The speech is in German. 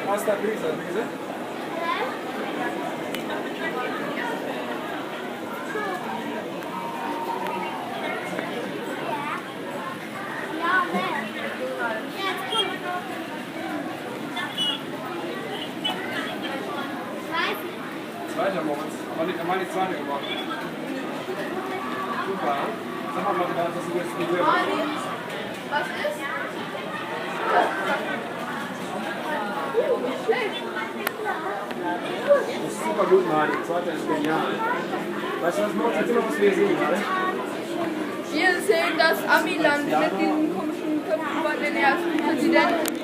Erster Pizza, bitte. Zweiter Moritz. Mal die zweite gemacht. Super. Sag mal, was du jetzt nicht hörst. Was ist? Das ist super gut, Mali. Die zweite ist genial. Weißt du was, Moritz? Erzähl mal, was wir sehen gerade. Wir sehen das Amiland mit diesen komischen Köpfen von den ersten Präsidenten.